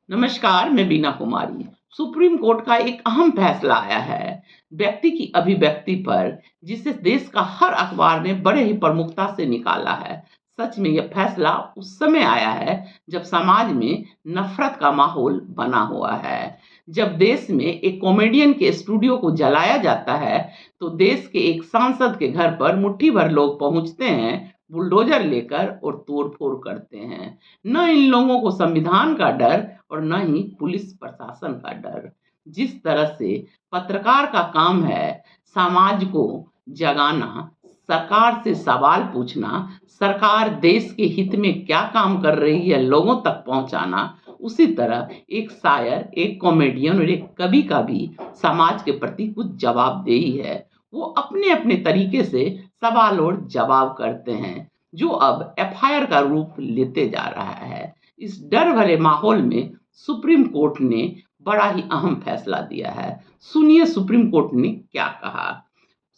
नमस्कार, मैं बीना कुमारी। Supreme court का एक अहम फैसला आया है व्यक्ति की अभिव्यक्ति पर, जिसे देश का हर अखबार ने बड़े ही प्रमुखता से निकाला है। सच में यह फैसला उस समय आया है जब समाज में नफरत का माहौल बना हुआ है। जब देश में एक कॉमेडियन के स्टूडियो को जलाया जाता है, तो देश के एक सांसद के घर पर मुट्ठी भर लोग पहुंचते हैं बुलडोजर लेकर और तोड़फोड़ करते हैं। न इन लोगों को संविधान का डर और न ही पुलिस प्रशासन का डर। जिस तरह से पत्रकार का काम है समाज को जगाना, सरकार से सवाल पूछना, सरकार देश के हित में क्या काम कर रही है लोगों तक पहुंचाना, उसी तरह एक शायर, एक कॉमेडियन और एक कवि का भी समाज के प्रति कुछ जवाबदेही है। वो अपने अपने तरीके से सवाल और जवाब करते हैं, जो अब एफआईआर का रूप लेते जा रहा है। इस डर भरे माहौल में सुप्रीम कोर्ट ने बड़ा ही अहम फैसला दिया है। सुनिए सुप्रीम कोर्ट ने क्या कहा।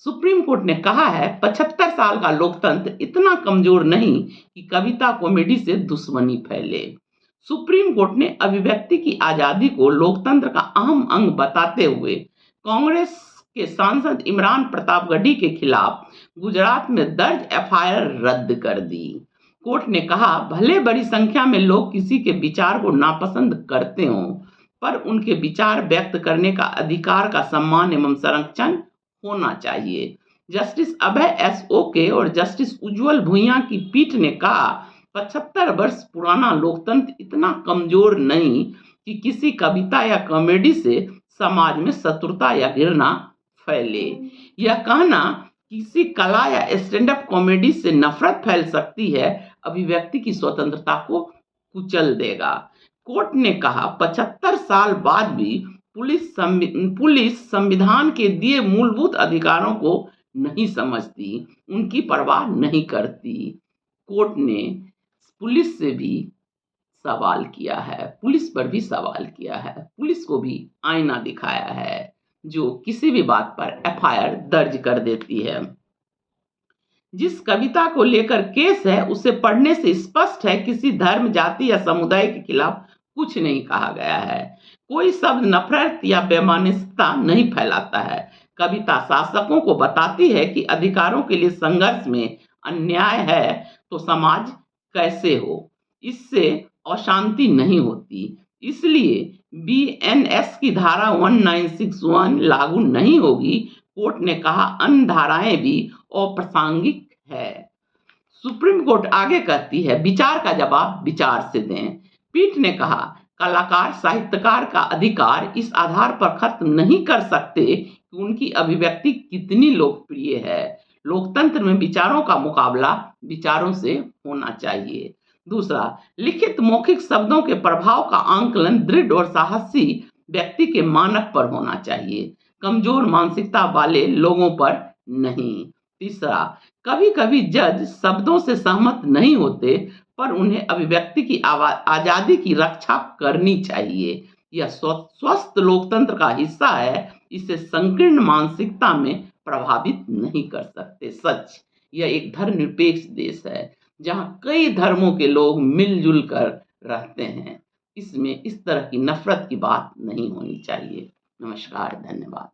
सुप्रीम कोर्ट ने कहा है 75 साल का लोकतंत्र इतना कमजोर नहीं कि कविता कॉमेडी से दुश्मनी फैले। सुप्रीम कोर्ट ने अभिव्यक्ति की आजादी को लोकतंत्र का अहम अंग बताते हुए कांग्रेस के सांसद इमरान प्रतापगढ़ी के खिलाफ गुजरात में दर्ज एफआईआर रद्द कर दी। कोर्ट ने कहा, भले बड़ी संख्या में लोग किसी के विचार को नापसंद करते हों, पर उनके विचार व्यक्त करने का अधिकार का सम्मान एवं संरक्षण होना चाहिए। जस्टिस अभय एस ओके और जस्टिस उज्जवल भुइयां की पीठ ने कहा, 75 वर्ष पुराना लोकतंत्र इतना कमजोर नहीं कि किसी कविता या कॉमेडी से समाज में शत्रुता या घृणा फैले। यह कहना किसी कला या स्टैंड अप कॉमेडी से नफरत फैल सकती है, अभिव्यक्ति की स्वतंत्रता को कुचल देगा। कोर्ट ने कहा, 75 साल बाद भी पुलिस संविधान के दिए मूलभूत अधिकारों को नहीं समझती, उनकी परवाह नहीं करती। कोर्ट ने पुलिस से भी सवाल किया है, पुलिस पर भी सवाल किया है, पुलिस को भी आईना दिखाया है, जो किसी भी बात पर एफआईआर दर्ज कर देती है। जिस कविता को लेकर केस है, उसे पढ़ने से स्पष्ट है किसी धर्म, जाति या समुदाय के खिलाफ कुछ नहीं कहा गया है। कोई शब्द नफरत या बेमानसिकता नहीं फैलाता है। कविता शासकों को बताती है कि अधिकारों के लिए संघर्ष में अन्याय है तो समाज कैसे हो, इससे अशांति नहीं होती। इसलिए बीएनएस की धारा 1961 लागू नहीं होगी। कोर्ट ने कहा, अन्य धाराएं भी अप्रासंगिक है। सुप्रीम कोर्ट आगे कहती है, विचार का जवाब विचार से दें। पीठ ने कहा, कलाकार साहित्यकार का अधिकार इस आधार पर खत्म नहीं कर सकते कि उनकी अभिव्यक्ति कितनी लोकप्रिय है। लोकतंत्र में विचारों का मुकाबला विचारों से होना चाहिए। दूसरा, लिखित मौखिक शब्दों के प्रभाव का आंकलन दृढ़ और साहसी व्यक्ति के मानक पर होना चाहिए, कमजोर मानसिकता वाले लोगों पर नहीं। तीसरा, कभी कभी जज शब्दों से सहमत नहीं होते, पर उन्हें अभिव्यक्ति की आजादी की रक्षा करनी चाहिए। यह स्वस्थ लोकतंत्र का हिस्सा है, इसे संकीर्ण मानसिकता में प्रभावित नहीं कर सकते। सच, यह एक धर्मनिरपेक्ष देश है जहां कई धर्मों के लोग मिलजुल कर रहते हैं। इसमें इस तरह की नफरत की बात नहीं होनी चाहिए। नमस्कार, धन्यवाद।